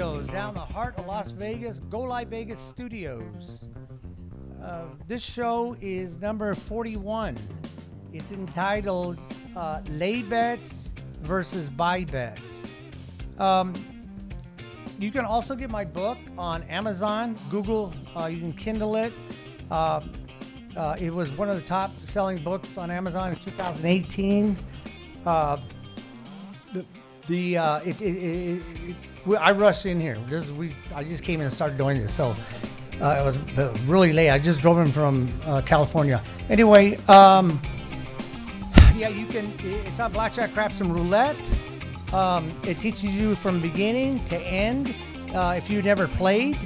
Studios, down the heart of Las Vegas, Go Live Vegas Studios. This show is number 41. It's entitled Lay Bets versus Buy Bets. You can also get my book on Amazon, Google. You can Kindle it. It was one of the top selling books on Amazon in 2018. I rushed in here. I just came in and started doing this, so it was really late. I just drove in from California. Anyway, yeah, you can. It's on blackjack, craps, and roulette. It teaches you from beginning to end. If you never played,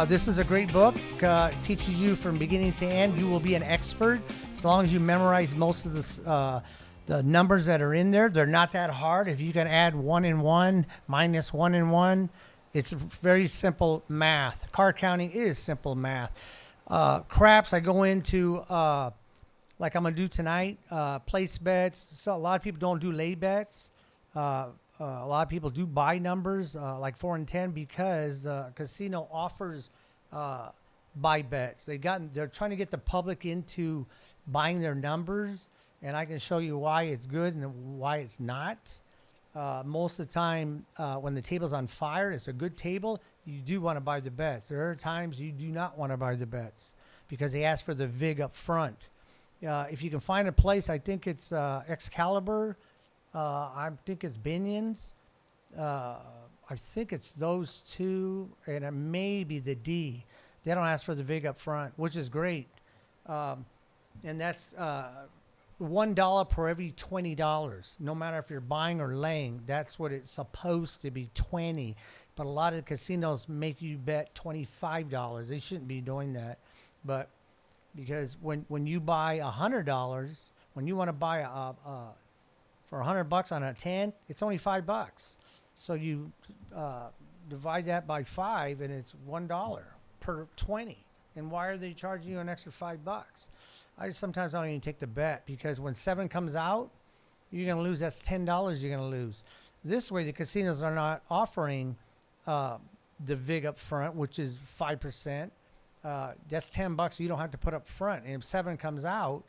this is a great book. Teaches you from beginning to end. You will be an expert as long as you memorize most of the numbers that are in there. They're not that hard. If you can add 1 and 1 minus 1 and 1, it's very simple math. Card counting is simple math. Craps, I go into, like I'm going to do tonight, place bets. So a lot of people don't do lay bets. A lot of people do buy numbers like 4 and 10 because the casino offers buy bets. They're trying to get the public into buying their numbers. And I can show you why it's good and why it's not. Most of the time, when the table's on fire, it's a good table, you do want to buy the bets. There are times you do not want to buy the bets because they ask for the VIG up front. If you can find a place, I think it's Excalibur. I think it's Binion's. I think it's those two, and it may be the D. They don't ask for the VIG up front, which is great. And that's... $1 per every $20. No matter if you're buying or laying, that's what it's supposed to be, 20. But a lot of the casinos make you bet $25. They shouldn't be doing that. But because when you buy $100, when you want to buy for $100 on a 10, it's only $5. So you divide that by 5, and it's $1 per 20. And why are they charging you an extra $5? Sometimes I don't even take the bet because when 7 comes out, you're going to lose. That's $10 you're going to lose. This way, the casinos are not offering the VIG up front, which is 5%. That's $10 you don't have to put up front. And if 7 comes out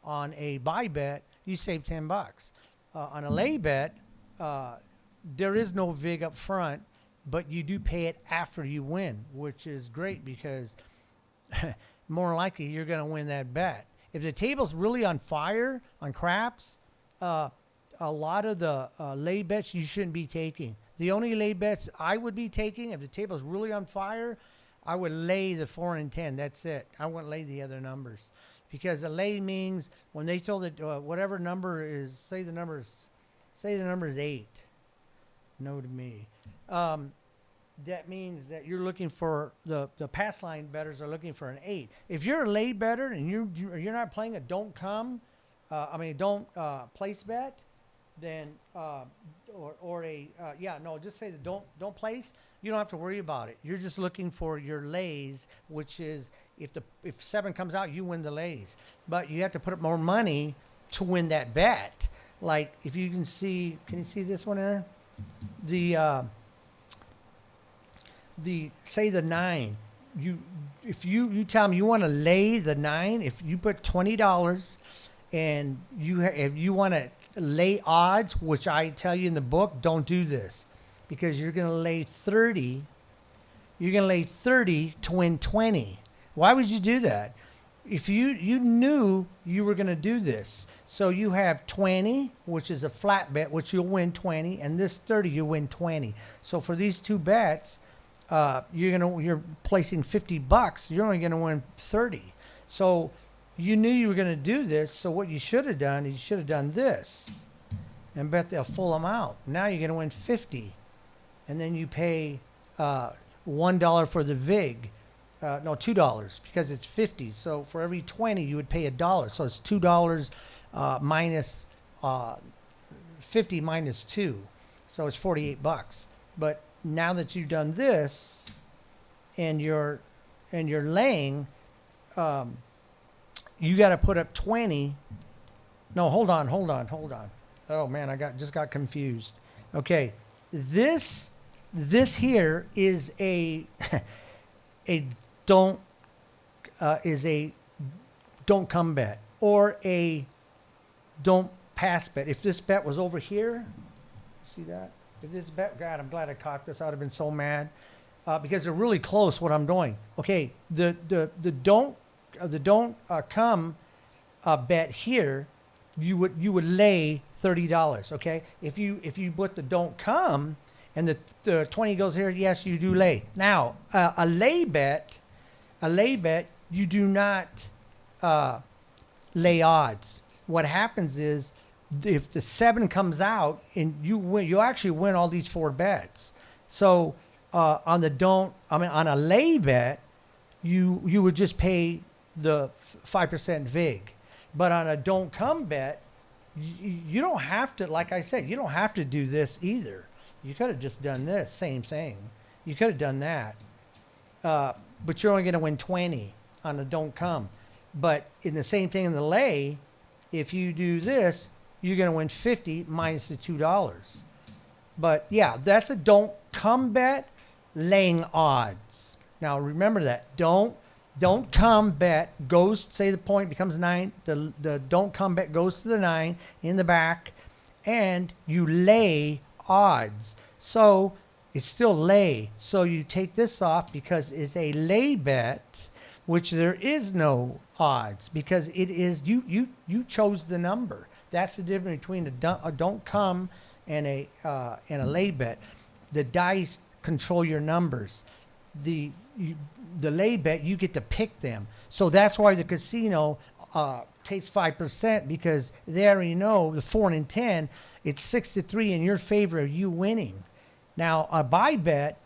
on a buy bet, you save $10. On a lay bet, there is no VIG up front, but you do pay it after you win, which is great because more likely you're going to win that bet. If the table's really on fire on craps, a lot of the lay bets you shouldn't be taking. The only lay bets I would be taking, if the table's really on fire, I would lay the 4 and 10. That's it. I wouldn't lay the other numbers. Because a lay means when they told it, whatever number is, say the number is 8. No to me. That means that you're looking for the pass line bettors are looking for an 8. If you're a lay better and you're not playing a don't place bet, then just say the don't place. You don't have to worry about it. You're just looking for your lays, which is if 7 comes out, you win the lays. But you have to put up more money to win that bet. Like if you can you see this one there? Say the 9, if you tell them you want to lay the 9, if you put $20 and if you want to lay odds, which I tell you in the book, don't do this because you're going to lay 30. You're going to lay 30 to win 20. Why would you do that? If you knew you were going to do this, so you have 20, which is a flat bet, which you'll win 20, and this 30, you win 20. So for these two bets, you're placing $50. You're only going to win 30. So you knew you were going to do this. So what you should have done is you should have done this and bet the full amount. Now you're going to win 50, and then you pay $1 for the VIG. No, $2 because it's 50. So for every 20, you would pay $1. So it's $2 minus 50 minus 2. So it's $48. But now that you've done this and you're laying, you got to put up 20. No, hold on. Oh man, just got confused. Okay, this this here is a a don't is a don't come bet or a don't pass bet. If this bet was over here, see that? If this bet, God, I'm glad I caught this. I'd have been so mad because they're really close. What I'm doing, okay? The don't come bet here, you would lay $30. Okay, if you put the don't come and the 20 goes here, yes, you do lay. Now a lay bet, you do not lay odds. What happens is if the 7 comes out and you win, you actually win all these 4 bets. So on a lay bet, you would just pay the 5% vig. But on a don't come bet, you don't have to, like I said, you don't have to do this either. You could have just done this, same thing. You could have done that. But you're only going to win 20 on a don't come. But in the same thing in the lay, if you do this, you're going to win 50 minus the $2. But yeah, that's a don't come bet, laying odds. Now remember that. Don't come bet goes, say the point becomes 9, the don't come bet goes to the 9 in the back, and you lay odds. So it's still lay. So you take this off because it's a lay bet, which there is no odds because it is you chose the number. That's the difference between a don't come and a lay bet. The dice control your numbers. The lay bet, you get to pick them. So that's why the casino takes 5% because they already know the 4 and 10, it's 6-3 in your favor of you winning. Now a buy bet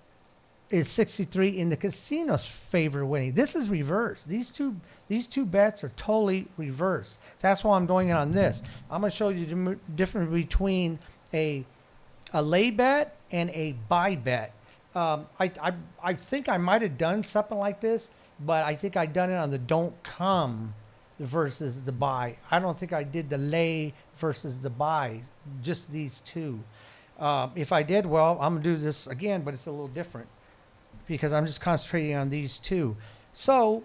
is 63 in the casino's favor of winning. This is reversed. These two bets are totally reversed. That's why I'm going in on this. I'm going to show you the difference between a lay bet and a buy bet. I think I might have done something like this, but I think I done it on the don't come versus the buy. I don't think I did the lay versus the buy, just these two. If I did, well, I'm gonna do this again, but it's a little different because I'm just concentrating on these two. So,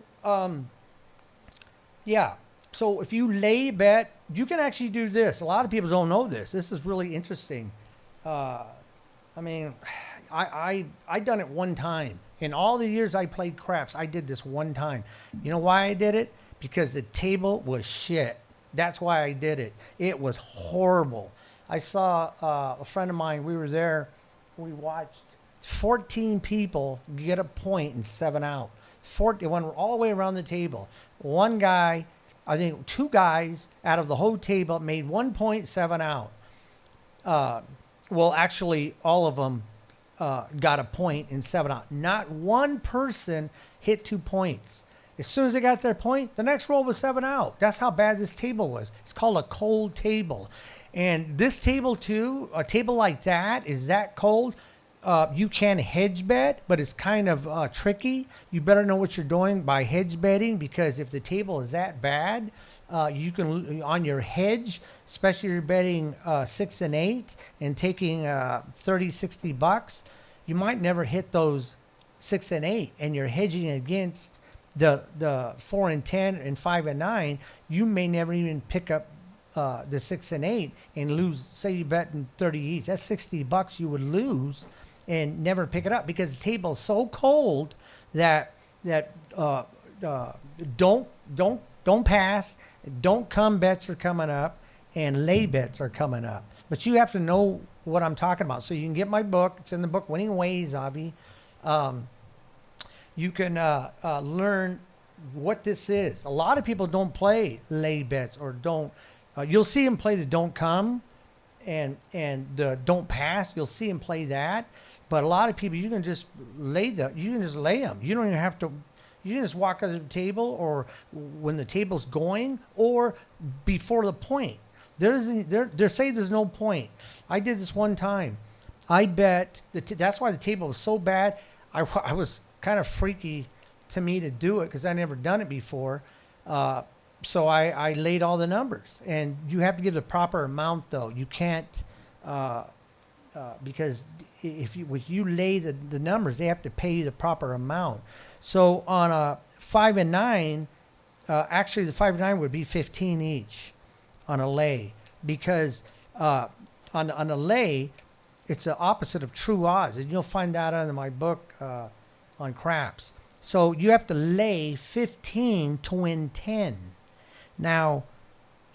yeah. So if you lay bet, you can actually do this. A lot of people don't know this. This is really interesting. I mean, I done it one time. In all the years I played craps, I did this one time. You know why I did it? Because the table was shit. That's why I did it. It was horrible. I saw a friend of mine, we were there, we watched 14 people get a point in 7 out. They went all the way around the table. One guy, I think 2 guys out of the whole table made 1 point, 7 out. Well, actually, all of them got a point in 7 out. Not one person hit 2 points. As soon as they got their point, the next roll was 7 out. That's how bad this table was. It's called a cold table. And this table too, a table like that, is that cold. You can hedge bet, but it's kind of tricky. You better know what you're doing by hedge betting, because if the table is that bad, you can, on your hedge, especially if you're betting 6 and 8 and taking 30, 60 bucks, you might never hit those 6 and 8, and you're hedging against the 4 and 10 and 5 and 9. You may never even pick up the 6 and 8 and lose. Say you bet in 30 each, that's 60 bucks you would lose and never pick it up, because the table is so cold that don't pass, don't come bets are coming up, and lay bets are coming up. But you have to know what I'm talking about. So you can get my book. It's in the book, Winning Ways, Avi. You can learn what this is. A lot of people don't play lay bets, or don't. You'll see them play the don't come and the don't pass. You'll see them play that. But a lot of people, you can just lay them. You can just lay them. You don't even have to. You can just walk up to the table, or when the table's going, or before the point. They say there's no point. I did this one time. I bet that's why the table was so bad. I was kind of freaky to me to do it, because I never done it before. So I laid all the numbers, and you have to give the proper amount though. You can't because if you lay the numbers, they have to pay you the proper amount. So on a 5 and 9, actually the 5 and 9 would be 15 each on a lay, because on a lay, it's the opposite of true odds, and you'll find that out in my book on craps. So you have to lay 15 to win 10. Now,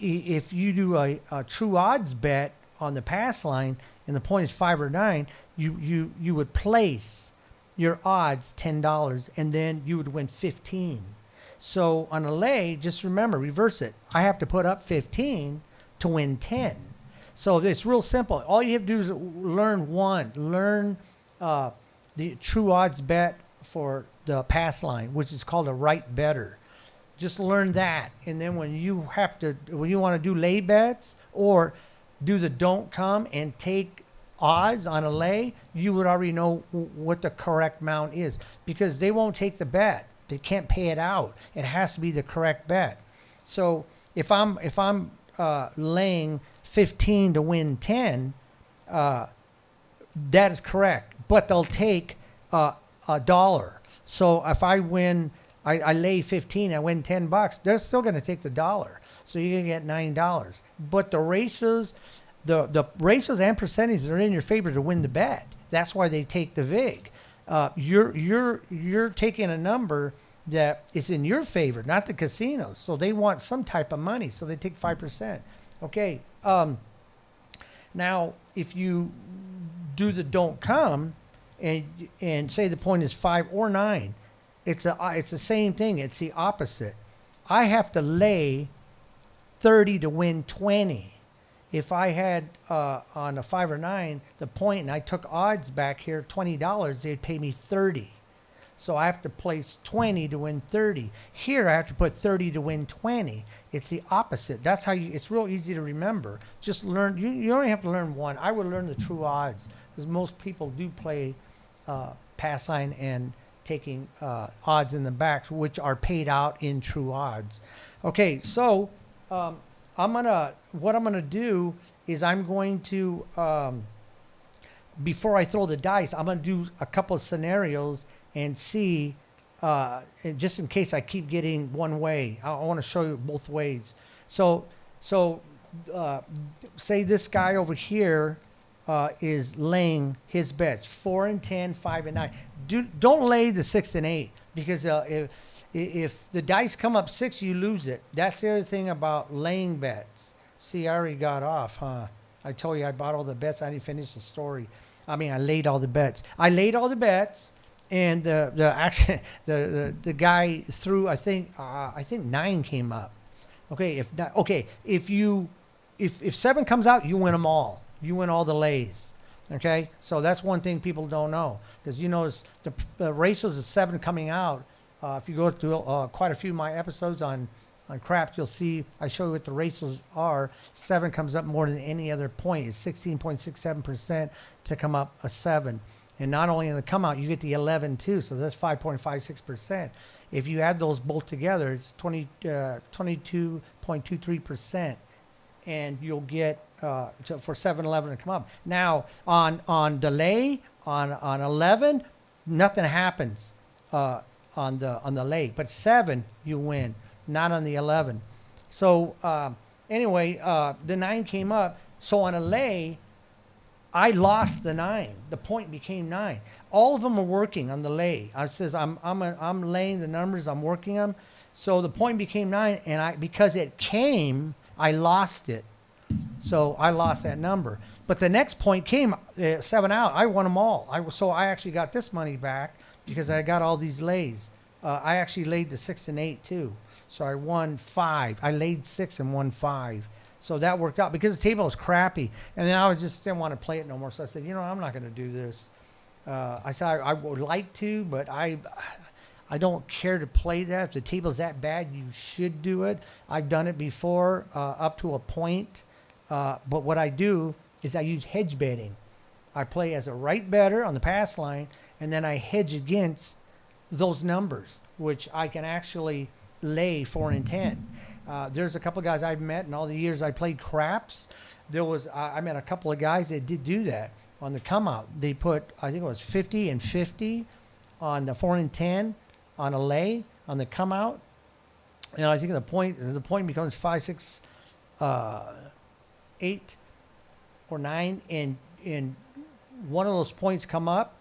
if you do a true odds bet on the pass line and the point is 5 or 9, you would place your odds $10, and then you would win 15. So on a lay, just remember, reverse it. I have to put up 15 to win 10. So it's real simple. All you have to do is learn the true odds bet for the pass line, which is called a right better. Just learn that, and then when you want to do lay bets or do the don't come and take odds on a lay, you would already know what the correct amount is, because they won't take the bet. They can't pay it out. It has to be the correct bet. So if I'm laying 15 to win 10, that is correct, but they'll take $1. So if I win, I lay 15, I win $10, they're still going to take the $1. So you're going to get $9. But the ratios, the ratios and percentages are in your favor to win the bet. That's why they take the vig. You're taking a number that is in your favor, not the casinos. So they want some type of money, so they take 5%. Okay. Now, if you do the don't come and say the point is 5 or 9, it's the same thing. It's the opposite. I have to lay 30 to win 20. If I had on a 5 or 9 the point and I took odds back here $20, they'd pay me 30. So I have to place 20 to win 30. Here I have to put 30 to win 20. It's the opposite. That's how it's real easy to remember. Just learn. You only have to learn one. I would learn the true odds, because most people do play pass line and taking odds in the backs, which are paid out in true odds. Okay, so what I'm gonna do is I'm going to before I throw the dice, I'm gonna do a couple of scenarios and see, and just in case I keep getting one way, I want to show you both ways. So say this guy over here is laying his bets 4 and 10, 5 and 9. Don't lay the 6 and 8, because if the dice come up 6, you lose it. That's the other thing about laying bets. See, I already got off, huh? I told you I bought all the bets. I didn't finish the story. I mean, I laid all the bets. And the guy threw, I think 9 came up. Okay, if 7 comes out, you win them all. You win all the lays. Okay, so that's one thing people don't know, because you notice the ratios of 7 coming out. If you go through quite a few of my episodes on craps, you'll see I show you what the ratios are. 7 comes up more than any other point. It's 16.67% to come up a 7. And not only in the come out, you get the 11 too. So that's 5.56%. If you add those both together, it's 22.23%. And you'll get for 7-11 to come up. Now on delay on 11, nothing happens on the lay, but 7 you win, not on the 11. So anyway, the 9 came up. So on a lay, I lost the 9. The point became 9. All of them are working on the lay. I says I'm laying the numbers. I'm working them. So the point became 9, and because it came, I lost it. So I lost that number. But the next point came 7 out. I won them all. So I actually got this money back because I got all these lays. I actually laid the 6 and 8 too. So I won 5. I laid 6 and won 5. So that worked out because the table was crappy. And then I just didn't want to play it no more. So I said, I'm not going to do this. I said I would like to, but I don't care to play that. If the table's that bad, you should do it. I've done it before up to a point. But what I do is I use hedge betting. I play as a right better on the pass line, and then I hedge against those numbers, which I can actually lay 4 and 10. There's a couple of guys I've met in all the years I played craps. I met a couple of guys that did do that, on the come out. They put, I think it was 50 and 50 on the 4 and 10 on a lay on the come out. And I think the point becomes 5, 6, 8 or 9, and one of those points come up,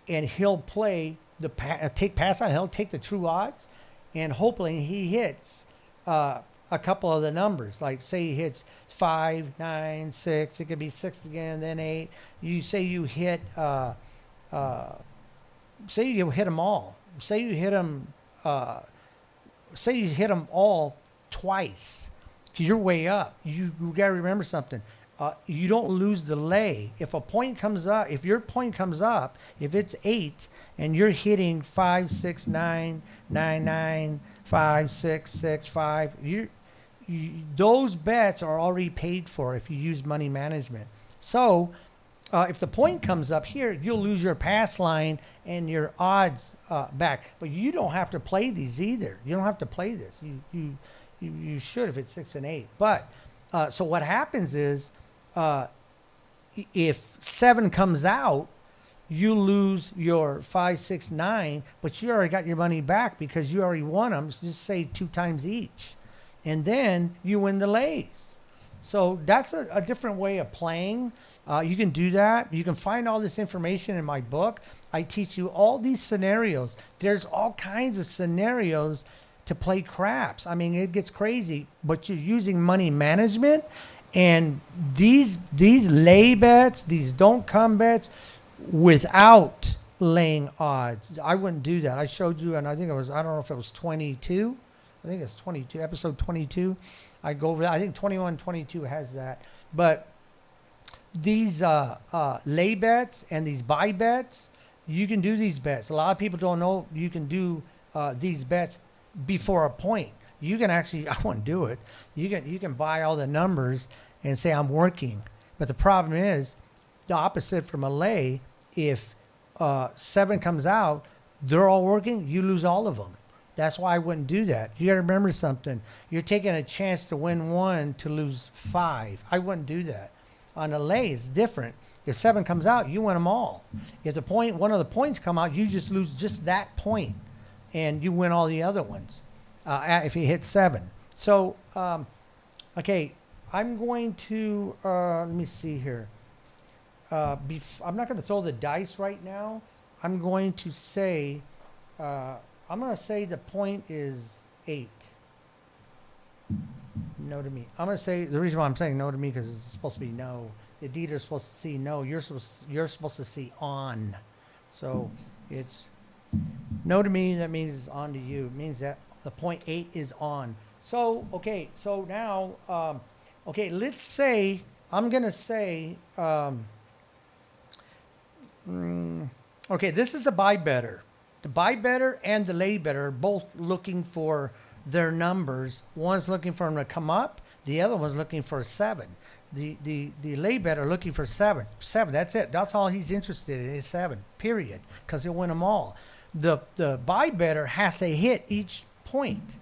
and he'll play the take pass out. He'll take the true odds, and hopefully he hits a couple of the numbers. Like say he hits 5, 9, 6. It could be 6 again, then 8. You say you hit. Say you hit them all. Say you hit them. Say you hit them all twice, because you're way up. You got to remember something. You don't lose the lay. If a point comes up, if your point comes up, if it's 8 and you're hitting 5, 6, 9, 9, 9, 5, 6, 6, 5, those bets are already paid for if you use money management. So if the point comes up here, you'll lose your pass line and your odds back. But you don't have to play these either. You don't have to play this. You should if it's 6 and 8. But so what happens is, if 7 comes out, you lose your 5, 6, 9, but you already got your money back because you already won them. So just say 2 times each, and then you win the lays. So that's a different way of playing. You can do that. You can find all this information in my book. I teach you all these scenarios. There's all kinds of scenarios to play craps. I mean, it gets crazy, but you're using money management, and these lay bets, these don't come bets without laying odds. I wouldn't do that. I showed you, and I think it was, I don't know if it was 22. I think it's 22, episode 22. I go over that. I think 21, 22 has that. But these lay bets and these buy bets, you can do these bets. A lot of people don't know you can do these bets before a point. You can actually, I wouldn't do it. You can buy all the numbers and say I'm working. But the problem is the opposite from a lay. If 7 comes out, they're all working, you lose all of them. That's why I wouldn't do that. You got to remember something. You're taking a chance to win 1 to lose 5. I wouldn't do that. On a lay, it's different. If 7 comes out, you win them all. If one of the points come out, you just lose just that point, and you win all the other ones if you hit 7. So, okay, I'm going to, let me see here. I'm not going to throw the dice right now. I'm going to say, the point is 8. No to me. I'm going to say, the reason why I'm saying no to me, because it's supposed to be no. The editor's supposed to see no. You're supposed to see on. So it's no to me. That means it's on to you. It means that the point 8 is on. So, okay. So now, okay, let's say, I'm going to say, okay, this is a buy better. The buy better and the lay better are both looking for their numbers. One's looking for them to come up. The other one's looking for a 7. The lay better looking for 7. 7, that's it. That's all he's interested in is 7, period, because he'll win them all. The buy better has to hit each point.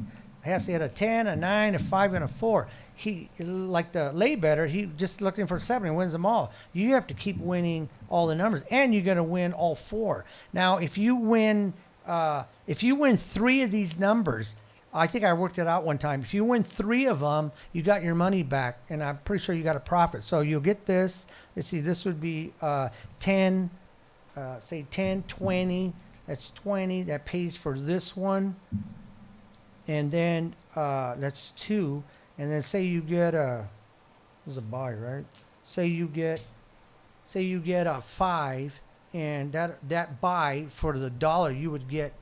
He has to hit a 10, a 9, a 5, and a 4. He, like the lay better, he just looking for 7 and wins them all. You have to keep winning all the numbers, and you're going to win all 4. Now, if you win 3 of these numbers, I think I worked it out one time. If you win 3 of them, you got your money back, and I'm pretty sure you got a profit. So you'll get this. Let's see, this would be 10, say 10, 20. That's 20. That pays for this one. And then that's 2. And then say you get this is a buy, right? Say you get a 5, and that buy for the $1 you would get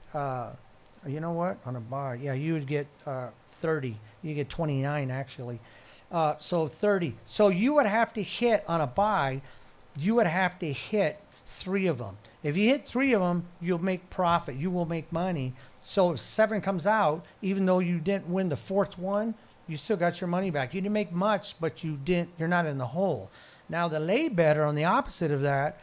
you know what, on a buy, yeah, you would get 30. You get 29 actually. So 30. So you would have to hit on a buy. You would have to hit 3 of them. If you hit 3 of them, you'll make profit. You will make money. So if 7 comes out, even though you didn't win the 4th one, you still got your money back. You didn't make much, but you're not in the hole. Now the lay better on the opposite of that,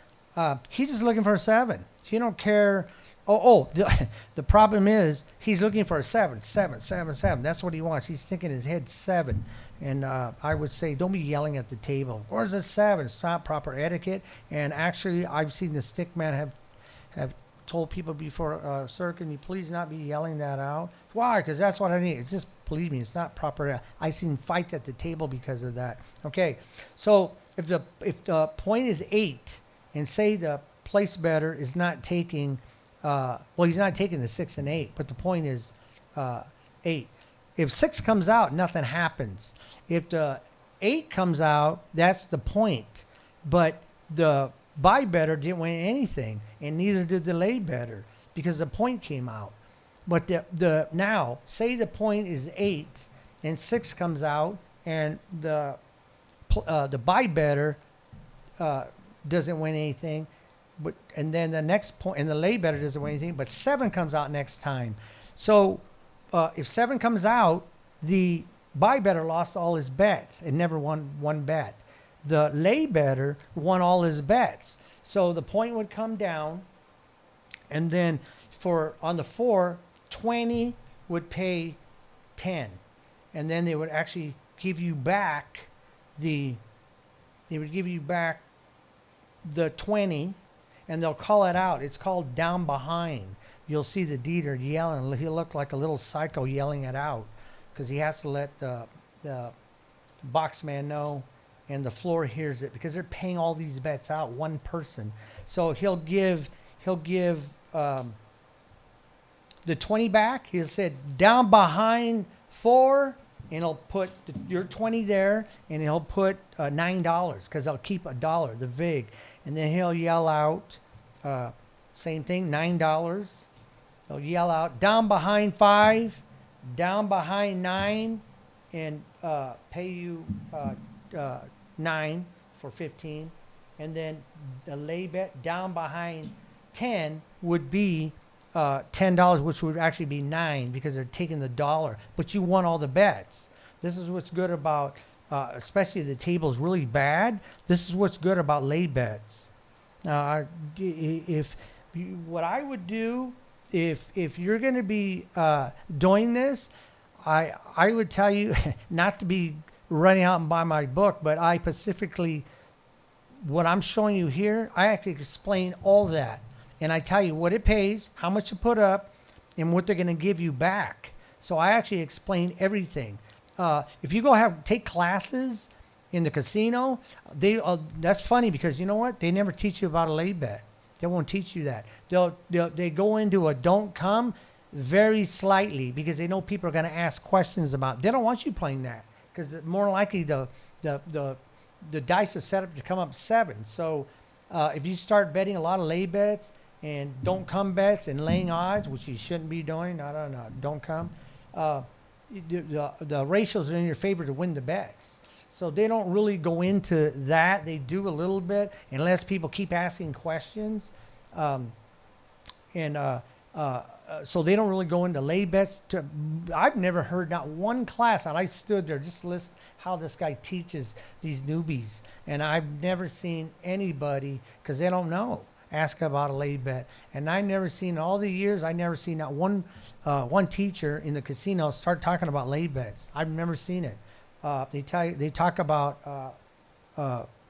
He's just looking for a 7. He don't care. The problem is he's looking for a 7, 7, 7, 7. That's what he wants. He's thinking his head 7. And I would say, don't be yelling at the table. Where's a 7? It's not proper etiquette. And actually, I've seen the stick man have told people before, sir, can you please not be yelling that out? Why? Because that's what I need. It's just, believe me, it's not proper. I've seen fights at the table because of that. Okay, so if the point is 8, and say the place better is not taking, he's not taking the 6 and 8, but the point is 8. If 6 comes out, nothing happens. If the 8 comes out, that's the point. But the buy better didn't win anything, and neither did the lay better because the point came out. But now, say the point is 8 and 6 comes out, and the buy better doesn't win anything, and then the next point, and the lay better doesn't win anything, but 7 comes out next time. So if 7 comes out, the buy better lost all his bets and never won one bet. The lay better won all his bets. So the point would come down, and then on the 4, 20 would pay 10. And then they would actually give you back the 20, and they'll call it out. It's called down behind. You'll see the dealer yelling. He'll look like a little psycho yelling it out because he has to let the box man know, and the floor hears it because they're paying all these bets out, one person. So he'll give the 20 back. He'll say down behind 4, and he'll put your 20 there, and he'll put $9 because they'll keep $1, the vig, and then he'll yell out same thing, $9. He'll yell out down behind 5, down behind 9, and pay you 9 for 15, and then the lay bet down behind 10 would be $10, which would actually be 9 because they're taking the $1, but you won all the bets. This is what's good about, especially the table's really bad. This is what's good about lay bets. What I would do if you're going to be doing this, I would tell you not to be running out and buy my book, but I specifically, what I'm showing you here, I actually explain all that. And I tell you what it pays, how much to put up, and what they're going to give you back. So I actually explain everything. If you take classes in the casino, that's funny because you know what? They never teach you about a lay bet. They won't teach you that. They go into a don't come very slightly because they know people are going to ask questions about. They don't want you playing that because more likely the dice are set up to come up 7. So if you start betting a lot of lay bets and don't come bets and laying odds, which you shouldn't be doing, don't come, the ratios are in your favor to win the bets. So they don't really go into that. They do a little bit unless people keep asking questions. So they don't really go into lay bets. I've never heard not one class, and I stood there just to listen how this guy teaches these newbies. And I've never seen anybody, because they don't know, ask about a lay bet. And I've never seen, all the years, I never seen not one teacher in the casino start talking about lay bets. I've never seen it. They talk about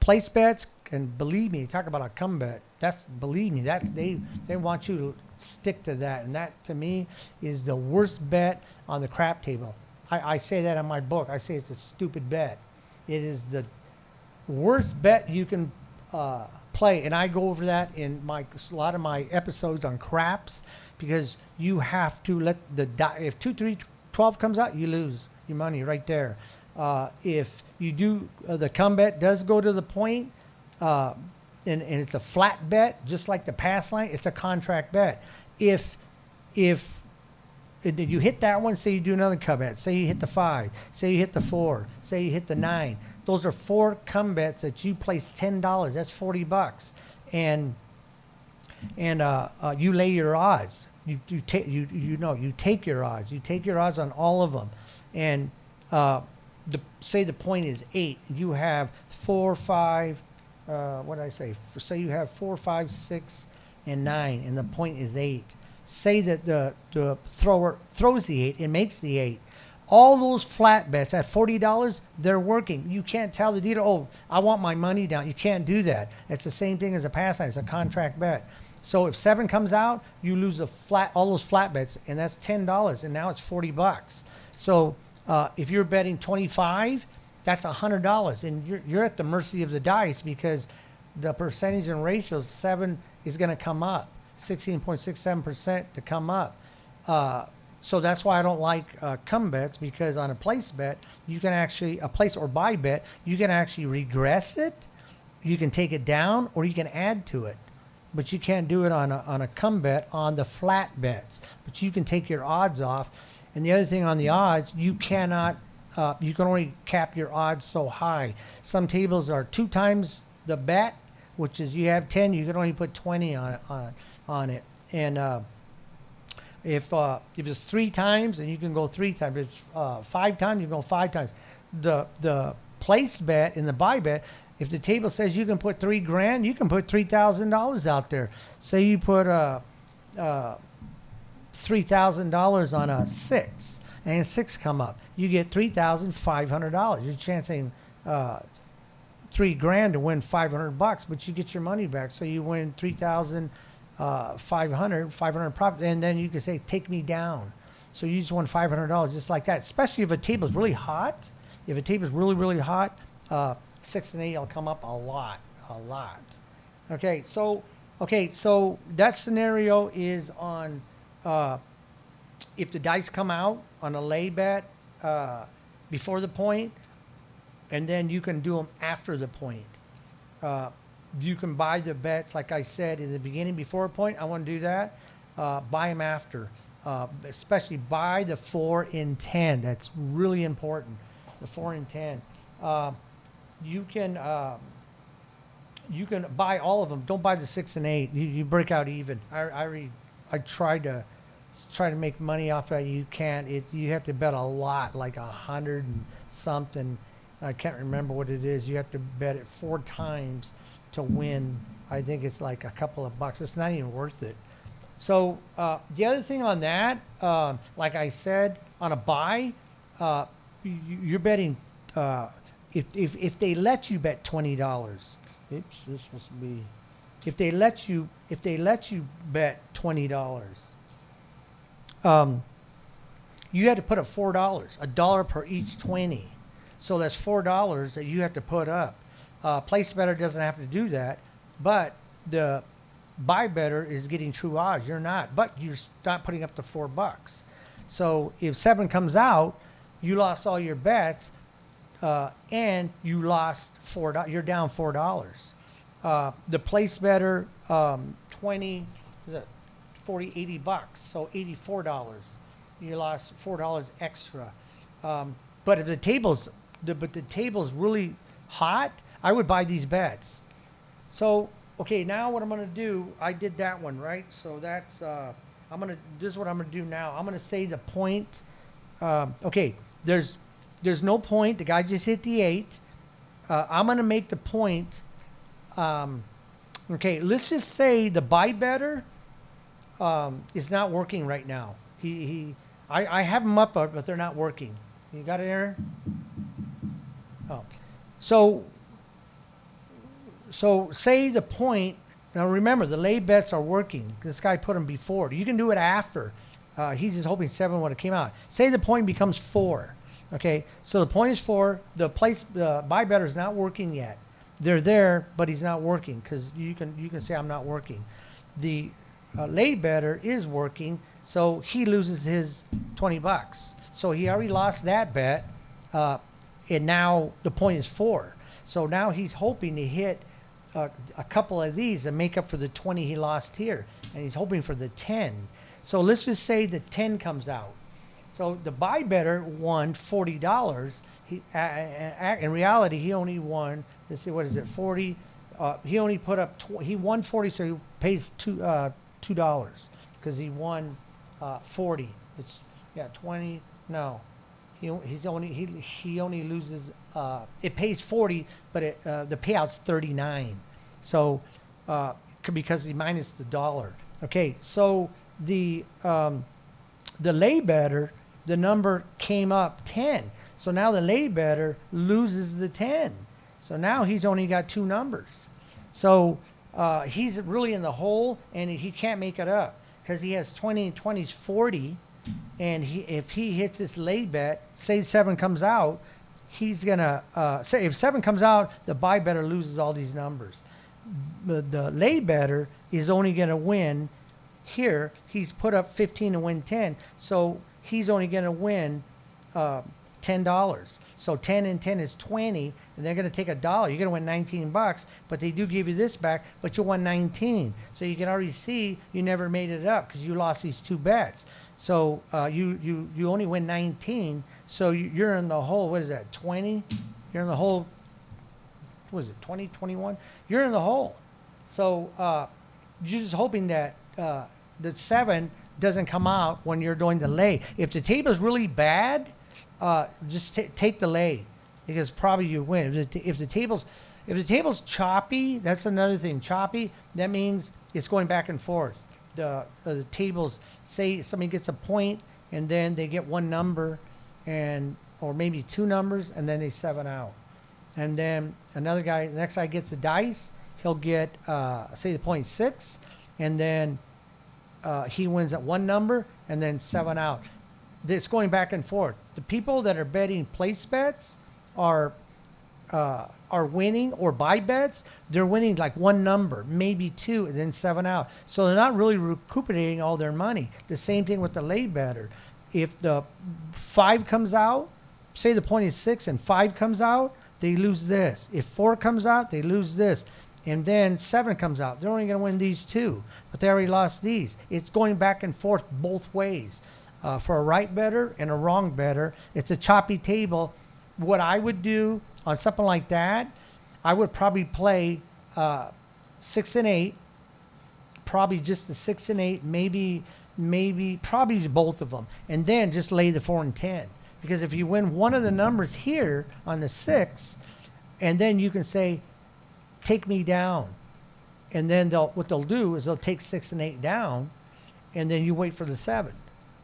place bets, and believe me, they talk about a come bet. Believe me, they want you to stick to that, and that to me is the worst bet on the crap table. I say that in my book. I say it's a stupid bet. It is the worst bet you can play, and I go over that in a lot of my episodes on craps, because you have to let the die. If 2, 3, 12 comes out, you lose your money right there. If you do, the come bet does go to the point, and it's a flat bet, just like the pass line, it's a contract bet. If you hit that one, say you do another come bet, say you hit the 5, say you hit the 4, say you hit the 9. Those are 4 come bets that you place $10. That's $40, and you lay your odds. You take your odds. You take your odds on all of them, and say the point is 8. You have 4, 5, what did I say? Say you have 4, 5, 6, and 9, and the point is 8. Say that the thrower throws the 8 and makes the 8. All those flat bets at $40, they're working. You can't tell the dealer, oh, I want my money down. You can't do that. It's the same thing as a pass line. It's a contract bet. So if 7 comes out, you lose all those flat bets, and that's $10, and now it's $40. So if you're betting 25, that's $100, and you're at the mercy of the dice, because the percentage and ratios, 7 is going to come up, 16.67% to come up. So that's why I don't like come bets, because on a place bet, you can actually, a place or buy bet, you can actually regress it, you can take it down, or you can add to it. But you can't do it on a come bet on the flat bets. But you can take your odds off. And the other thing on the odds, you cannot, you can only cap your odds so high. Some tables are 2 times the bet, which is you have 10, you can only put 20 on it. And if it's 3 times, then you can go 3 times. If it's 5 times, you can go 5 times. The place bet and the buy bet, if the table says you can put $3,000, you can put $3,000 out there. Say you put $3,000 on a 6, and a 6 come up, you get $3,500. You're chancing $3,000 to win $500, but you get your money back. So you win 500 profit, and then you can say, take me down. So you just won $500 just like that, especially if a table's really hot. If a table's really, really hot, 6 and 8 will come up a lot. Okay, so that scenario is on if the dice come out on a lay bet before the point, and then you can do them after the point. You can buy the bets, like I said in the beginning, before a point. I want to do that. Buy them after, especially buy the 4 and 10. That's really important. The 4 and 10. You can buy all of them. Don't buy the 6 and 8. You break out even. I try to make money off that. You can't. You have to bet a lot, like 100 and something. I can't remember what it is. You have to bet it 4 times to win. I think it's like a couple of bucks. It's not even worth it. So the other thing on that, like I said, on a buy, you're betting. If they let you bet $20, oops, this must be. If they let you bet $20, you had to put up $4, $1 per each 20. So that's $4 that you have to put up. Place better doesn't have to do that, but the buy better is getting true odds. You're not, but you're not putting up the $4. So if 7 comes out, you lost all your bets. And you lost $4. You're down $4. The place better, 20, is it 40, $80. So $84. You lost $4 extra. But if the table's really hot, I would buy these bets. So okay, now what I'm gonna do, I did that one, right? So that's this is what I'm gonna do now. I'm gonna say the point. Okay, there's no point. The guy just hit the 8. I'm going to make the point. Okay, let's just say the buy better is not working right now. I have them up, but they're not working. You got it, Aaron? Oh, so say the point. Now remember, the lay bets are working. This guy put them before. You can do it after. He's just hoping 7 would have came out. Say the point becomes 4. Okay, so the point is 4. The buy better is not working yet. They're there, but he's not working, because you can say I'm not working. The lay better is working, so he loses his $20. So he already lost that bet, and now the point is 4. So now he's hoping to hit a couple of these and make up for the 20 he lost here, and he's hoping for the 10. So let's just say the 10 comes out. So the buy better won $40. In reality, he only won. Let's see, what is it? 40. He only put up. He won 40, so he pays $2 because he won 40. It's 20. No, he only loses. It pays 40, but the payout's 39. So because he minus the dollar. Okay, so the lay better, the number came up 10. So now the lay better loses the 10. So now he's only got two numbers. So he's really in the hole, and he can't make it up because he has 20 and 20's 40. And if he hits this lay bet, say 7 comes out, he's going to say if 7 comes out, the buy better loses all these numbers. The lay better is only going to win here. He's put up 15 to win 10. So he's only going to win $10. So 10 and 10 is 20, and they're going to take $1. You're going to win 19 bucks, but they do give you this back, but you won 19. So you can already see you never made it up because you lost these two bets. So you only win 19. So you're in the hole. What is that? 20? You're in the hole. What is it? 20, 21? You're in the hole. So you're just hoping that the 7 doesn't come out when you're doing the lay. If the table's really bad, just take the lay because probably you win. If the table's choppy, that's another thing. Choppy, that means it's going back and forth. The tables, say somebody gets a point and then they get one number or maybe two numbers and then they 7 out. And then another guy, the next guy gets a dice, he'll get say the point 6, and then he wins at one number and then 7 out. It's going back and forth. The people that are betting place bets are winning, or buy bets, they're winning like one number, maybe 2, and then 7 out. So they're not really recuperating all their money. The same thing with the lay better. If the 5 comes out, say the point is 6 and 5 comes out, they lose this. If 4 comes out, they lose this. And then 7 comes out. They're only going to win these 2, but they already lost these. It's going back and forth both ways. For a right better and a wrong better, it's a choppy table. What I would do on something like that, I would probably play 6 and 8, probably just the 6 and 8, maybe probably both of them, and then just lay the 4 and 10. Because if you win one of the numbers here on the 6, and then you can say, take me down, and then what they'll do is they'll take 6 and 8 down, and then you wait for the 7.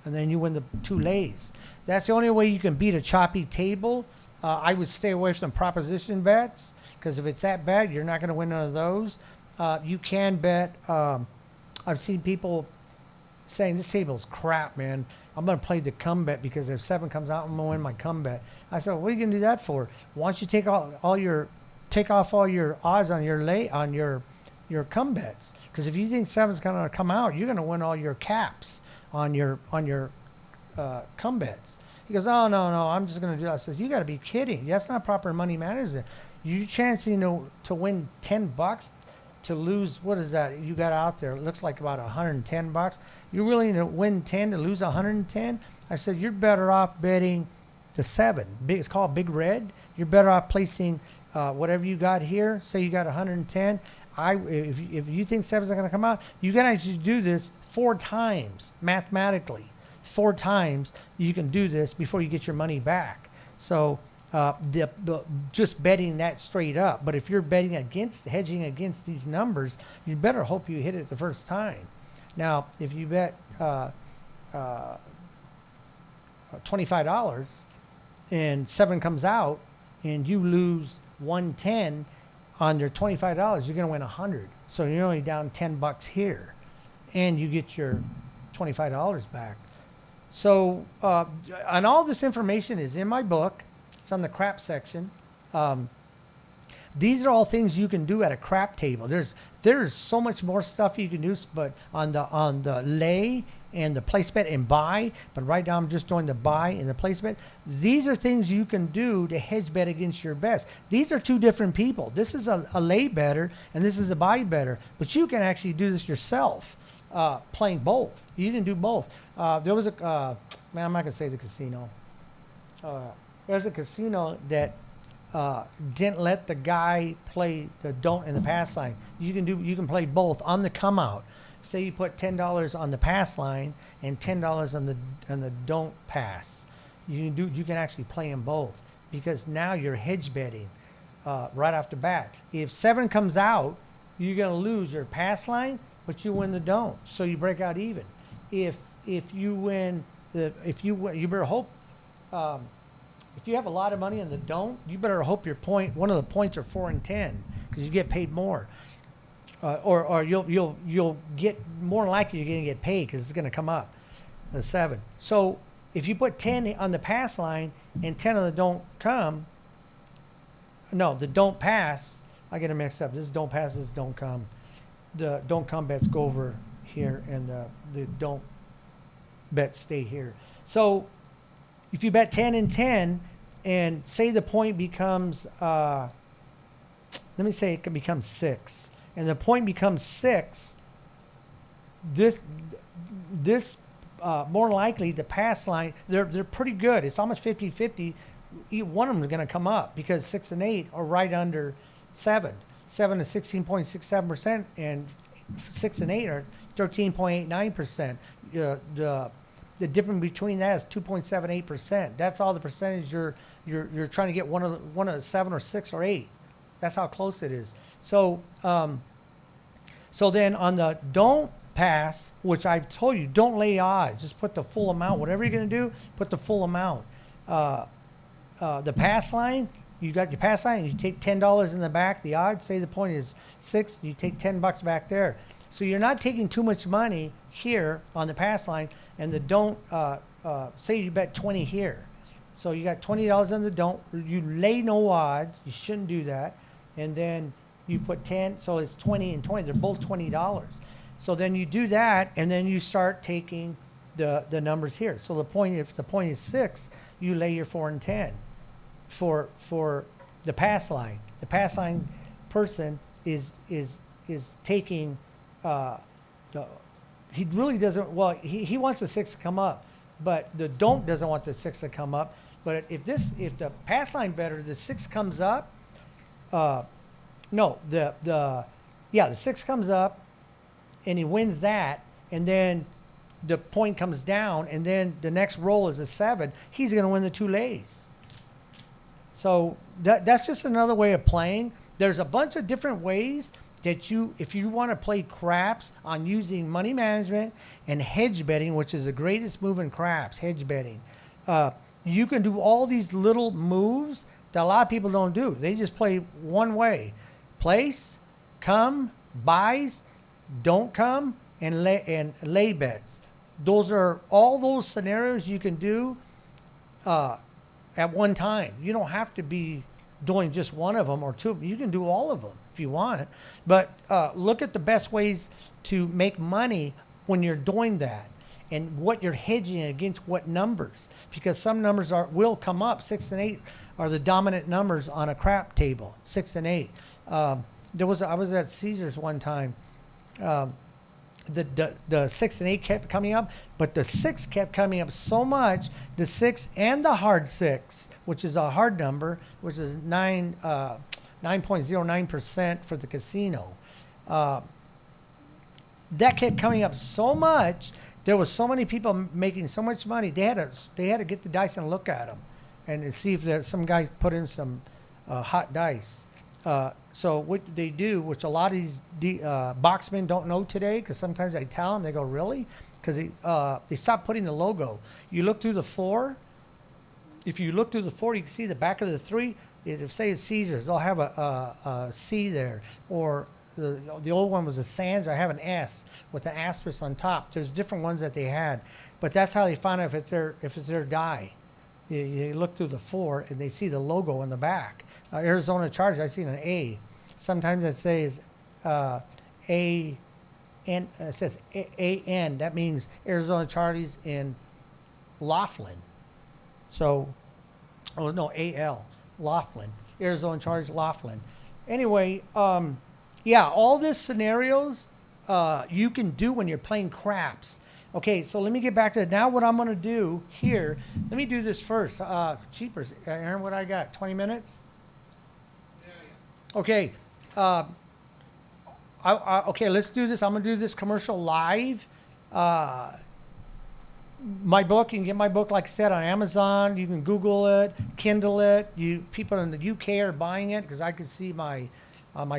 And then you win the 2 lays. That's the only way you can beat a choppy table. I would stay away from proposition bets because if it's that bad, you're not going to win none of those. You can bet. I've seen people saying this table's crap, man. I'm going to play the come bet because if 7 comes out, I'm going to win my come bet. I said, what are you going to do that for? Why don't you take off all your odds on your come bets? Because if you think 7's going to come out, you're going to win all your caps on your come bets. He goes, oh, no, I'm just going to do that. I says, you got to be kidding. That's not proper money management. You chancing to win $10 to lose, what is that you got out there? It looks like about $110. You're willing to win 10 to lose 110? I said, you're better off betting the 7. It's called Big Red. You're better off placing whatever you got here. Say you got 110. If you think 7's not going to come out, you got to actually do this 4 times mathematically. 4 times you can do this before you get your money back. So just betting that straight up. But if you're hedging against these numbers, you better hope you hit it the first time. Now, if you bet $25 and 7 comes out and you lose 110 on your $25, you're going to win 100. So you're only down $10 here, and you get your $25 back. So, and all this information is in my book. It's on the crap section. These are all things you can do at a crap table. There's so much more stuff you can do, but on the lay and the place bet and buy. But right now I'm just doing the buy and the place bet. These are things you can do to hedge bet against your bets. These are 2 different people. This is a lay better and this is a buy better. But you can actually do this yourself, playing both. You can do both. There was a man. I'm not gonna say the casino. There's a casino that didn't let the guy play the don't and the pass line. You can play both on the come out. Say you put $10 on the pass line and $10 on the don't pass. you can actually play them both, because now you're hedge betting right off the bat. If 7 comes out, you're gonna lose your pass line, but you win the don't, so you break out even. If you win you better hope. If you have a lot of money in the don't, you better hope one of the points are 4 and 10, because you get paid more, or you'll get more likely you're gonna get paid because it's gonna come up the 7. So if you put 10 on the pass line and 10 on the don't come, no, the don't pass, I get them mixed up. This is don't pass, this is don't come. The don't come bets go over here, and the don't bets stay here. So if you bet 10 and 10, and say the point becomes, let me say it can become 6, and the point becomes 6, this more likely the pass line, they're pretty good. It's almost 50-50. One of them is going to come up, because 6 and 8 are right under 7. 7 is 16.67%, and 6 and 8 are 13.89%. The difference between that is 2.78%. That's all the percentage you're trying to get one of 7 or 6 or 8. That's how close it is. So so then on the don't pass, which I've told you, don't lay odds. Just put the full amount. Whatever you're going to do, put the full amount. The pass line, you got your pass line, and you take $10 in the back. The odds, say the point is 6, you take $10 back there. So you're not taking too much money here on the pass line, and the don't, say you bet 20 here. So you got $20 on the don't, you lay no odds, you shouldn't do that. And then you put 10, so it's 20 and 20, they're both $20. So then you do that, and then you start taking the numbers here. So the point, if the point is 6, you lay your 4 and 10 for the pass line. The pass line person is taking, he really doesn't, well, he wants the 6 to come up, but the don't doesn't want the 6 to come up. But if the pass line better, the 6 comes up, no, the 6 comes up, and he wins that, and then the point comes down, and then the next roll is a 7, he's going to win the 2 lays. So that's just another way of playing. There's a bunch of different ways that if you want to play craps on using money management and hedge betting, which is the greatest move in craps, hedge betting. You can do all these little moves that a lot of people don't do. They just play one way: place, come, buys, don't come, and lay bets. Those are all those scenarios you can do at one time. You don't have to be doing just one of them or two of them. You can do all of them if you want. But look at the best ways to make money when you're doing that, and what you're hedging against, what numbers, because some numbers will come up. 6 and 8 are the dominant numbers on a crap table. 6 and 8. I was at Caesars one time. The 6 and 8 kept coming up, but the 6 kept coming up so much. The 6 and the hard 6, which is a hard number, which is 9.09% for the casino. That kept coming up so much. There was so many people making so much money. They had to get the dice and look at them, and see if there's some guy put in some hot dice. So what they do, which a lot of these boxmen don't know today, because sometimes I tell them, they go, really? Because they stopped putting the logo. You look through the 4. If you look through the 4, you can see the back of the 3. If say it's Caesars, they'll have a C there, or the old one was a Sands. I have an S with an asterisk on top. There's different ones that they had, but that's how they find out if it's their die. You look through the 4 and they see the logo in the back. Arizona Chargers, I see an A. Sometimes it says A, N. It says A-N. That means Arizona Chargers in Laughlin. So, oh no, A-L, Laughlin. Arizona Chargers, Laughlin. Anyway, yeah, all these scenarios you can do when you're playing craps. Okay, so let me get back to it. Now what I'm going to do here, let me do this first. Cheapers. Aaron, what I got? 20 minutes? Yeah. Okay. Okay, let's do this. I'm going to do this commercial live. my book, you can get my book, like I said, on Amazon. You can Google it, Kindle it. People in the UK are buying it because I can see my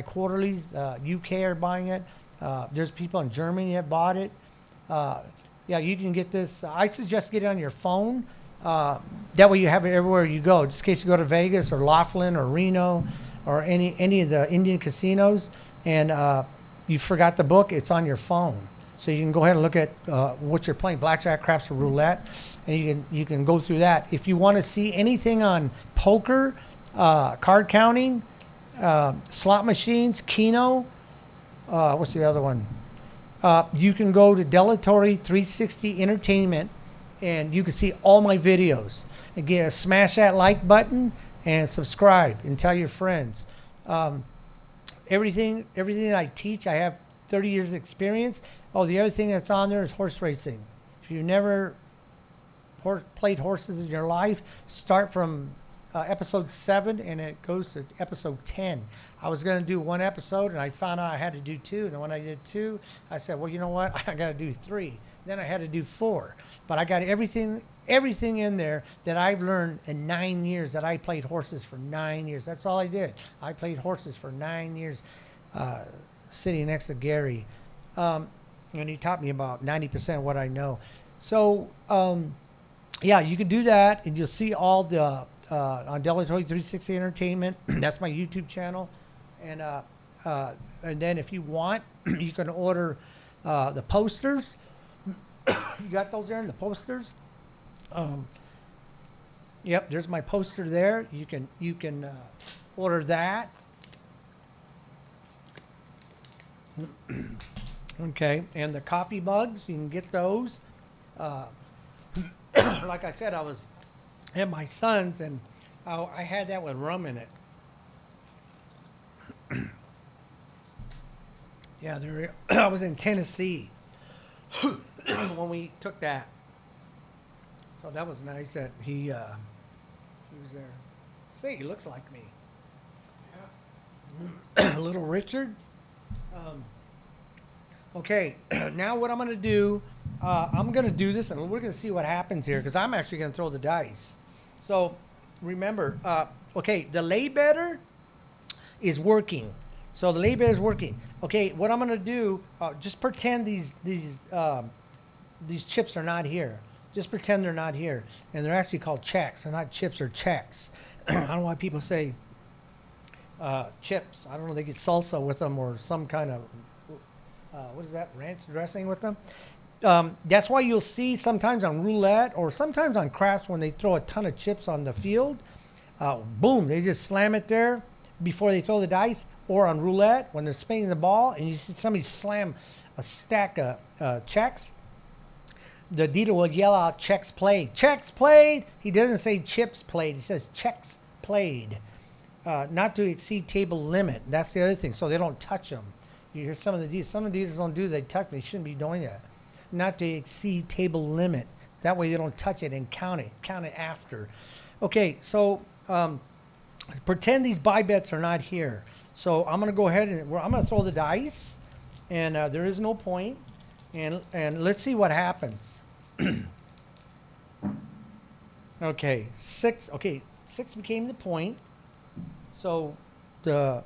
quarterlies. UK are buying it. There's people in Germany that bought it. Yeah, you can get this. I suggest get it on your phone. That way you have it everywhere you go. Just in case you go to Vegas or Laughlin or Reno or any of the Indian casinos and you forgot the book, it's on your phone. So you can go ahead and look at what you're playing, blackjack, craps, or roulette, and you can go through that. If you want to see anything on poker, card counting, slot machines, Keno, what's the other one? You can go to Delatory 360 Entertainment, and you can see all my videos. Again, smash that like button and subscribe and tell your friends. Everything that I teach, I have 30 years experience. Oh, the other thing that's on there is horse racing. If you've never played horses in your life, start from episode 7 and it goes to episode 10. I was going to do 1 episode and I found out I had to do 2. And when I did 2, I said, well, you know what? I got to do 3. Then I had to do 4. But I got everything in there that I've learned in 9 years that I played horses for 9 years. That's all I did. I played horses for 9 years sitting next to Gary. And he taught me about 90% of what I know. So, yeah, you can do that, and you'll see all the on Delatory 360 Entertainment. That's my YouTube channel. And then if you want, you can order the posters. You got those there, the posters? Yep, there's my poster there. You can order that. Okay, and the coffee mugs, you can get those. Like I said, I had my sons, and I had that with rum in it. Yeah, I was in Tennessee when we took that. So that was nice that he was there. See, he looks like me. Yeah. Little Richard. Okay, now what I'm going to do, I'm going to do this, and we're going to see what happens here, because I'm actually going to throw the dice. So remember, okay, the lay better is working. So the lay better is working. Okay, what I'm going to do, just pretend these chips are not here. Just pretend they're not here. And they're actually called checks. They're not chips, or checks. I don't know why people say chips. I don't know, they get salsa with them or some kind of, what is that, ranch dressing with them? That's why you'll see sometimes on roulette or sometimes on craps when they throw a ton of chips on the field, boom, they just slam it there before they throw the dice. Or on roulette, when they're spinning the ball and you see somebody slam a stack of checks, the dealer will yell out, checks played. Checks played! He doesn't say chips played. He says checks played. Not to exceed table limit. That's the other thing. So they don't touch them. You hear some of the dealers don't do, they touch me. They shouldn't be doing that. Not to exceed table limit. That way they don't touch it and count it after. Okay, so pretend these buy bets are not here. So I'm going to go ahead and I'm going to throw the dice, and there is no point, and let's see what happens. Okay, 6. Okay, 6 became the point. So no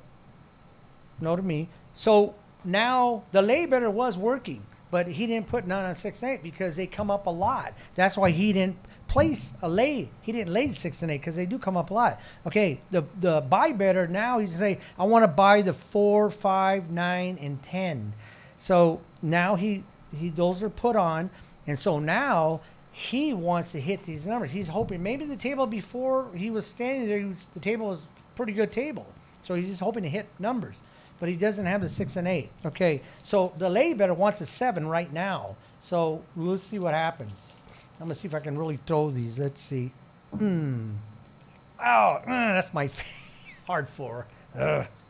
to me. So now the lay better was working, but he didn't put 9 on 6 and 8 because they come up a lot. That's why he didn't place a lay. He didn't lay 6 and 8 because they do come up a lot. Okay, the buy better now, he's saying, I want to buy the 4, 5, 9, and 10. So now those are put on, and so now he wants to hit these numbers. He's hoping maybe the table before he was standing there, the table was a pretty good table. So he's just hoping to hit numbers, but he doesn't have the 6 and 8. Okay, so the lay better wants a 7 right now. So let's see what happens. I'm gonna see if I can really throw these. Let's see. Oh, that's my hard 4.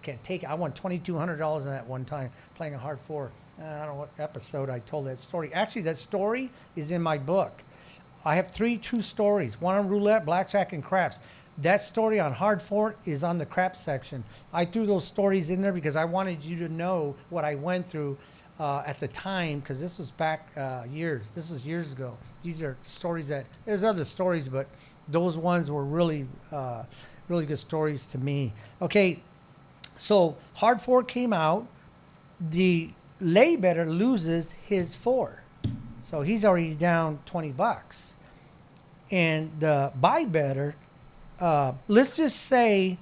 Can't take it. I won $2,200 in that one time playing a hard 4. I don't know what episode I told that story. Actually, that story is in my book. I have 3 true stories. One on roulette, blackjack, and craps. That story on hard 4 is on the craps section. I threw those stories in there because I wanted you to know what I went through at the time, because this was back years. This was years ago. These are stories that there's other stories, but those ones were really, really good stories to me. Okay, so Hard 4 came out. The lay better loses his 4, so he's already down $20. And the buy better, let's just say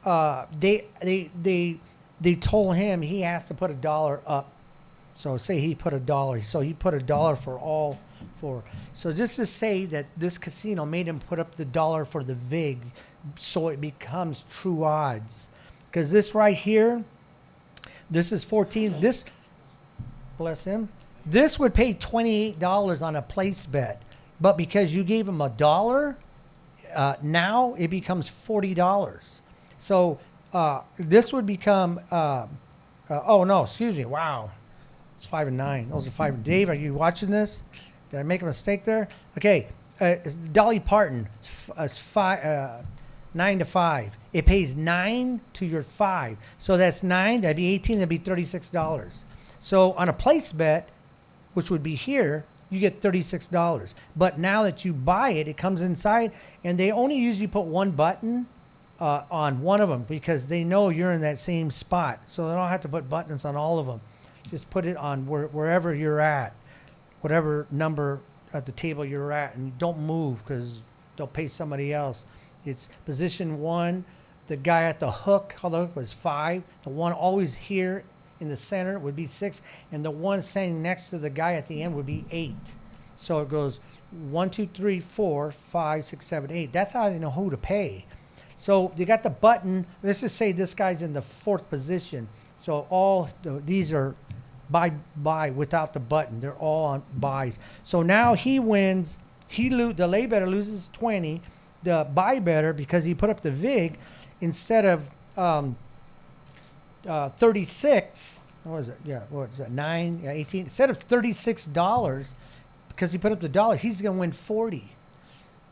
they told him he has to put $1 up. So say he put $1, so he put $1 for all 4. So just to say that this casino made him put up the $1 for the VIG, so it becomes true odds. Because this right here, this is 14. This, bless him, this would pay $28 on a place bet, but because you gave him $1, now it becomes $40. So this would become. Oh no, excuse me. Wow. It's 5 and 9. Those are 5. And Dave, are you watching this? Did I make a mistake there? Okay. Dolly Parton, 9 to 5. It pays 9 to your 5. So that's 9. That'd be 18. That'd be $36. So on a place bet, which would be here, you get $36. But now that you buy it, it comes inside, and they only usually put one button on one of them because they know you're in that same spot. So they don't have to put buttons on all of them. Just put it on wherever you're at, whatever number at the table you're at, and don't move because they'll pay somebody else. It's position 1. The guy at the hook, how the hook was 5. The one always here in the center would be 6, and the one standing next to the guy at the end would be 8. So it goes 1, 2, 3, 4, 5, 6, 7, 8. That's how they know who to pay. So you got the button. Let's just say this guy's in the 4th position. So all these are buy without the button. They're all on buys. So now he wins. The lay better loses 20. The buy better, because he put up the VIG, instead of 36. What was it? Yeah, what is that? 9, 18. Instead of $36, because he put up the $1, he's going to win 40.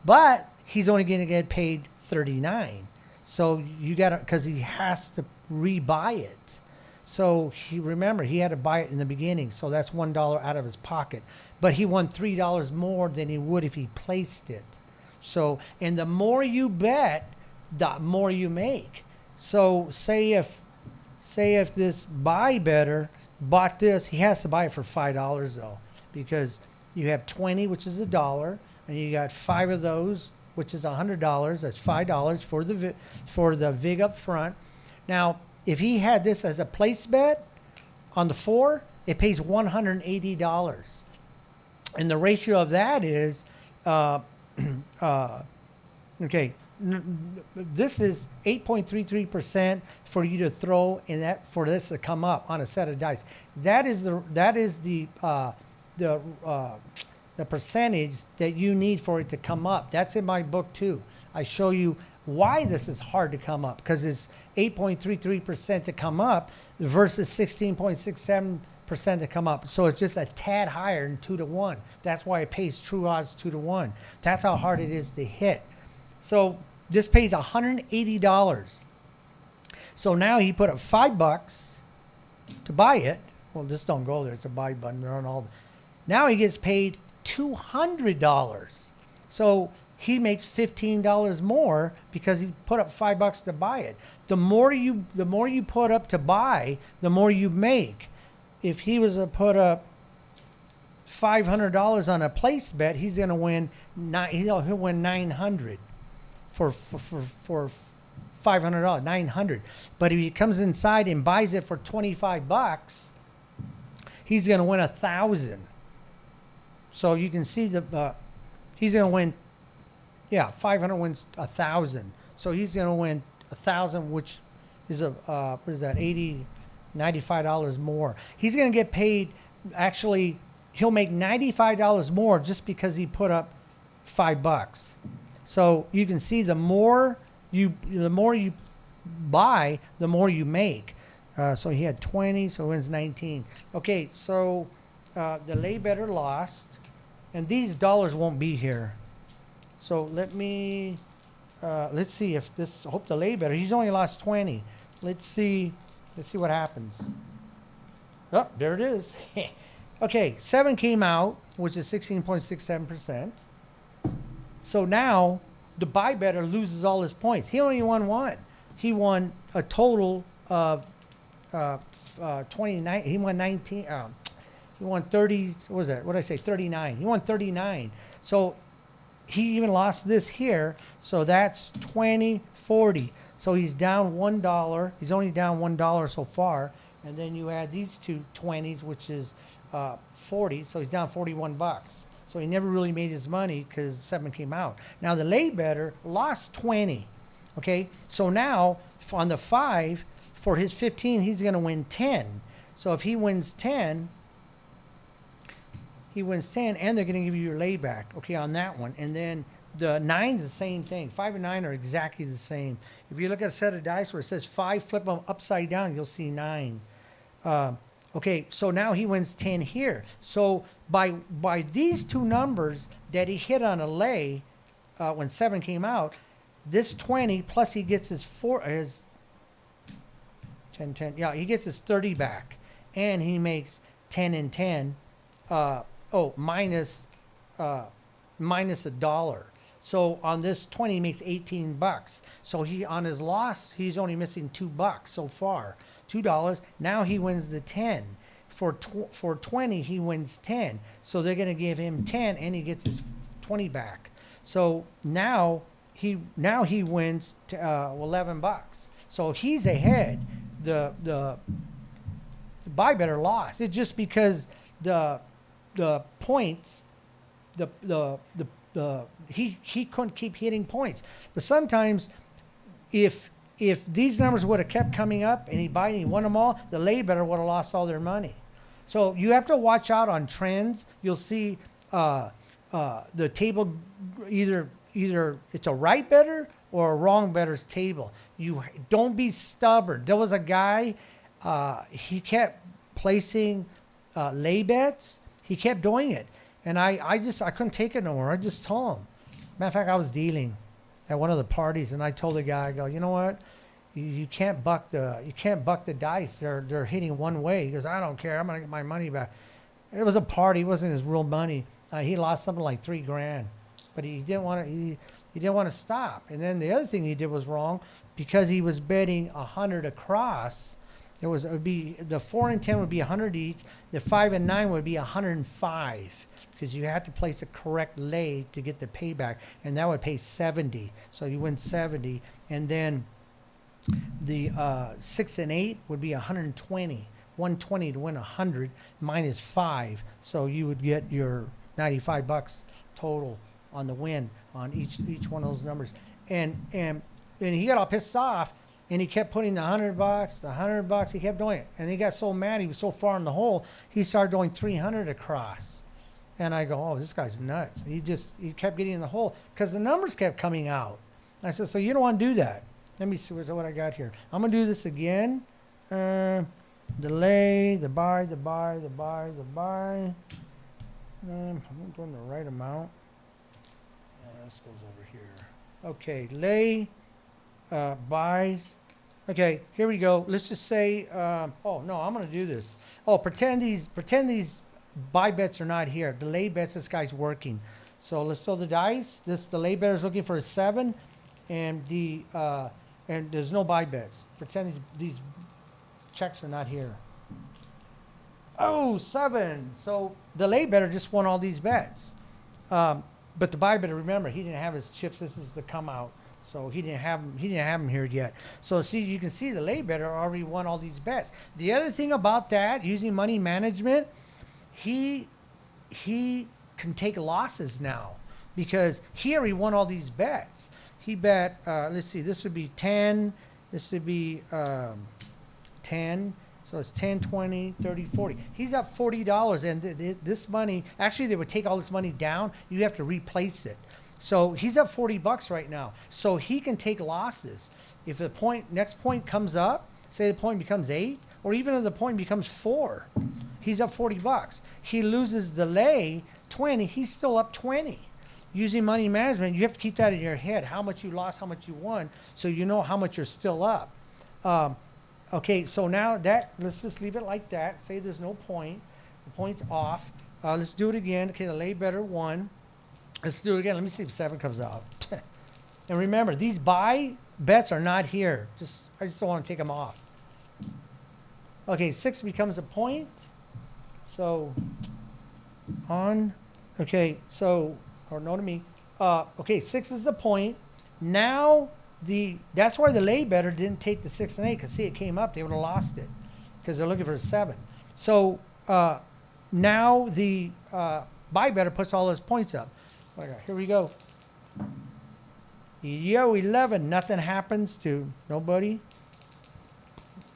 But he's only going to get paid 39. So you got to, because he has to rebuy it. So remember, he had to buy it in the beginning. So that's $1 out of his pocket. But he won $3 more than he would if he placed it. So, and the more you bet, the more you make. So say if this buy better bought this, he has to buy it for $5 though, because you have 20, which is $1, and you got 5 of those, which is $100. That's $5 for the VIG up front. Now, if he had this as a place bet on the 4, it pays $180. And the ratio of that is, okay, this is 8.33% for you to throw in that, for this to come up on a set of dice. That is the percentage that you need for it to come up. That's in my book too. I show you why this is hard to come up, because it's 8.33% to come up versus 16.67% to come up. So it's just a tad higher than 2 to 1. That's why it pays true odds 2 to 1. That's how hard it is to hit. So this pays $180. So now he put up $5 to buy it. Well, this don't go there. It's a buy button. They're on all. Now he gets paid $200. So he makes $15 more because he put up $5 to buy it. The more you put up to buy, the more you make. If he was to put up $500 on a place bet, he's going to win. He'll win $900 for $500. $900. But if he comes inside and buys it for $25, he's going to win $1,000. So you can see he's going to win. Yeah, 500 wins 1,000. So he's going to win 1,000, which is what is that? $95 more. He's going to get paid. Actually, he'll make $95 more just because he put up $5. So you can see the more you buy, the more you make. So he had 20, so he wins 19. Okay, so the lay better lost, and these dollars won't be here. So let's see if this, I hope the lay better. He's only lost 20. Let's see what happens. Oh, there it is. Okay, 7 came out, which is 16.67%. So now the buy better loses all his points. He only won one. He won a total of 29. He won 19. He won 30. What was that? What did I say? 39. He won 39. So he even lost this here. So that's 20, 40. So he's down $1. He's only down $1 so far. And then you add these two 20s, which is 40. So he's down 41 bucks. So he never really made his money because 7 came out. Now the lay better lost 20. Okay. So now on the 5 for his 15, he's going to win 10. So if he wins 10, he wins 10, and they're going to give you your layback, okay, on that one. And then the 9's the same thing. 5 and 9 are exactly the same. If you look at a set of dice where it says 5, flip them upside down, you'll see 9. Okay, so now he wins 10 here. So by these two numbers that he hit on a lay when 7 came out, this 20 plus he gets his 10, yeah, he gets his 30 back, and he makes 10 and 10. Minus $1. So on this 20 he makes 18 bucks. So he on his loss he's only missing $2 so far. $2. Now he wins the 10. For 20 he wins 10. So they're going to give him 10 and he gets his 20 back. So now he wins 11 bucks. So he's ahead. The buy better lost. It's just because the points, he couldn't keep hitting points. But sometimes, if these numbers would have kept coming up and he won them all, the lay better would have lost all their money. So you have to watch out on trends. You'll see the table either it's a right better or a wrong better's table. You don't be stubborn. There was a guy, he kept placing lay bets. He kept doing it, and I couldn't take it no more. I just told him. Matter of fact, I was dealing at one of the parties, and I told the guy, I go, you know what? You can't buck the dice. They're hitting one way. He goes, I don't care. I'm gonna get my money back. It was a party. It wasn't his real money. He lost something like $3,000, but he didn't want to. He didn't want to stop. And then the other thing he did was wrong because he was betting 100 across. It would be the 4 and 10 would be 100 each. The 5 and 9 would be 105 because you had to place a correct lay to get the payback, and that would pay 70. So you win 70, and then the 6 and 8 would be 120. 120 to win 100 minus 5, so you would get your 95 bucks total on the win on each one of those numbers. And he got all pissed off. And he kept putting the $100, he kept doing it. And he got so mad, he was so far in the hole, he started going 300 across. And I go, oh, this guy's nuts. He kept getting in the hole because the numbers kept coming out. I said, so you don't want to do that. Let me see what I got here. I'm going to do this again. The lay, the buy. I'm doing the right amount. This goes over here. Okay, lay. Buys. Okay, here we go. Let's just say, oh no, I'm going to do this. Oh, pretend these buy bets are not here. The lay bets, this guy's working. So let's throw the dice. The lay bet is looking for a 7, and and there's no buy bets. Pretend these checks are not here. Oh, 7. So the lay better just won all these bets. But the buy better, remember, he didn't have his chips. This is the come out. So he didn't have them here yet. So see, you can see the lay better already won all these bets. The other thing about that, using money management, he can take losses now because he already won all these bets. He bet, let's see, this would be 10. This would be 10. So it's 10, 20, 30, 40. He's up $40, and this money, actually they would take all this money down. You have to replace it. So he's up $40 right now. So he can take losses. If the next point comes up, say the point becomes 8, or even if the point becomes 4, he's up $40. He loses the lay 20, he's still up 20. Using money management, you have to keep that in your head, how much you lost, how much you won, so you know how much you're still up. Okay, so now that, let's just leave it like that. Say there's no point. The point's off. Let's do it again. Okay, the lay better won. Let's do it again. Let me see if 7 comes out. And remember, these buy bets are not here. I just don't want to take them off. Okay, 6 becomes a point. So on. Okay, so, or no to me. Okay, 6 is the point. Now that's why the lay better didn't take the 6 and 8, because see, it came up. They would have lost it because they're looking for a 7. So now the buy better puts all those points up. Okay, here we go. Yo, 11. Nothing happens to nobody.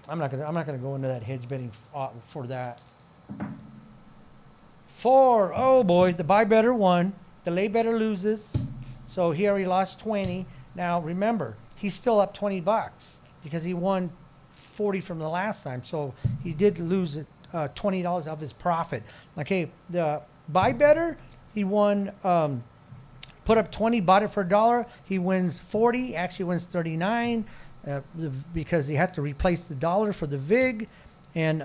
I'm not gonna go into that hedge betting for that. 4. Oh boy, the buy better won. The lay better loses. So he already lost 20. Now remember, he's still up $20 because he won 40 from the last time. So he did lose $20 of his profit. Okay, the buy better, he won. Put up 20, bought it for $1. He wins 40. Actually wins 39 because he had to replace the dollar for the VIG, and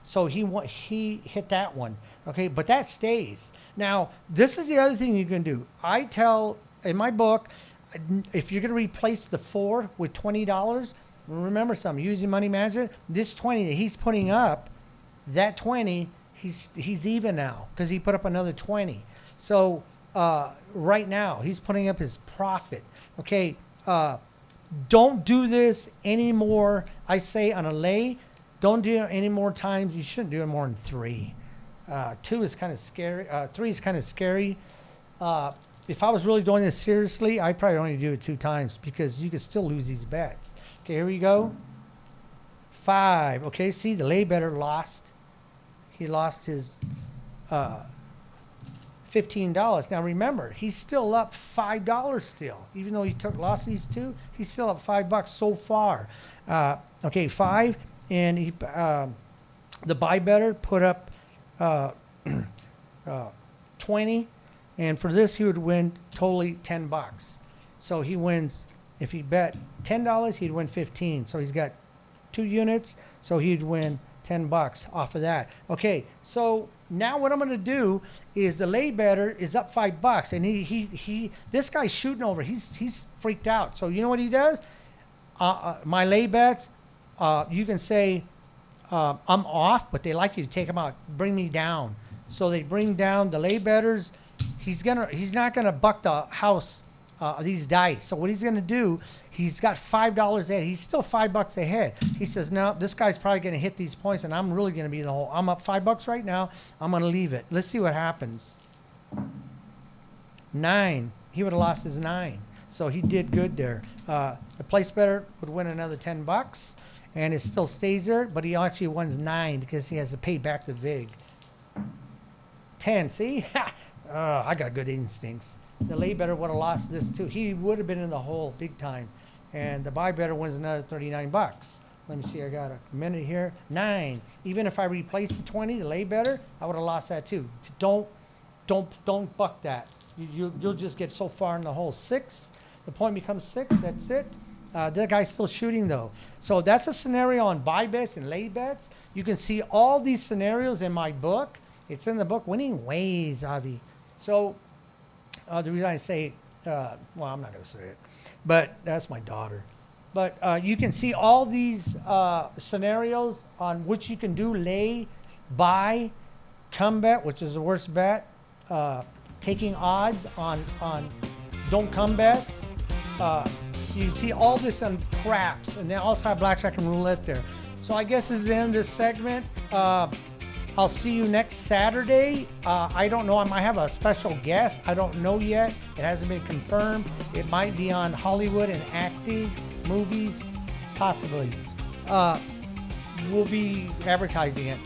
so he hit that one. Okay, but that stays. Now this is the other thing you can do. I tell in my book, if you're going to replace the 4 with $20, remember something. Using money management, this 20 that he's putting up, that 20, he's even now because he put up another 20. So right now he's putting up his profit. Okay, don't do this anymore. I say on a lay, don't do it any more times. You shouldn't do it more than 3. 2 is kind of scary. 3 is kind of scary. If I was really doing this seriously, I'd probably only do it 2 times because you could still lose these bets. Okay, here we go. 5. Okay, see, the lay better lost. He lost his $15. Now remember, he's still up $5 still. Even though he lost these 2, he's still up $5 so far. Okay, 5, and he the buy better put up 20, and for this he would win totally $10. So he wins, if he bet $10, he'd win 15. So he's got 2 units, so he'd win $10 off of that. Okay, so now what I'm going to do is the lay better is up $5, and he this guy's shooting over. He's freaked out. So you know what he does? My lay bets, you can say I'm off, but they like you to take them out, bring me down. So they bring down the lay betters. He's not gonna buck the house these dice. So what he's gonna do, he's got $5 ahead. He's still $5 ahead. He says, no, this guy's probably gonna hit these points, and I'm really gonna be in the hole. I'm up $5 right now. I'm gonna leave it. Let's see what happens. 9. He would have lost his 9. So he did good there. The place better would win another $10, and it still stays there, but he actually wins 9 because he has to pay back the VIG. 10. See? I got good instincts. The lay better would have lost this too. He would have been in the hole big time. And the buy better wins another $39. Let me see, I got a minute here. 9. Even if I replace the 20, the lay better, I would have lost that too. Don't buck that. You'll just get so far in the hole. 6. The point becomes 6. That's it. The guy's still shooting though. So that's a scenario on buy bets and lay bets. You can see all these scenarios in my book. It's in the book, Winning Ways, Avi. So the reason I say, well, I'm not going to say it, but that's my daughter. But you can see all these scenarios on which you can do lay, buy, come bet, which is the worst bet, taking odds on don't come bets. You see all this on craps, and they also have blackjack and roulette there. So I guess this is the end of this segment. I'll see you next Saturday. I don't know. I might have a special guest. I don't know yet. It hasn't been confirmed. It might be on Hollywood and acting, movies, possibly. We'll be advertising it.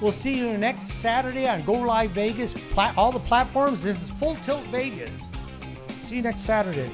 We'll see you next Saturday on Go Live Vegas. All the platforms. This is Full Tilt Vegas. See you next Saturday.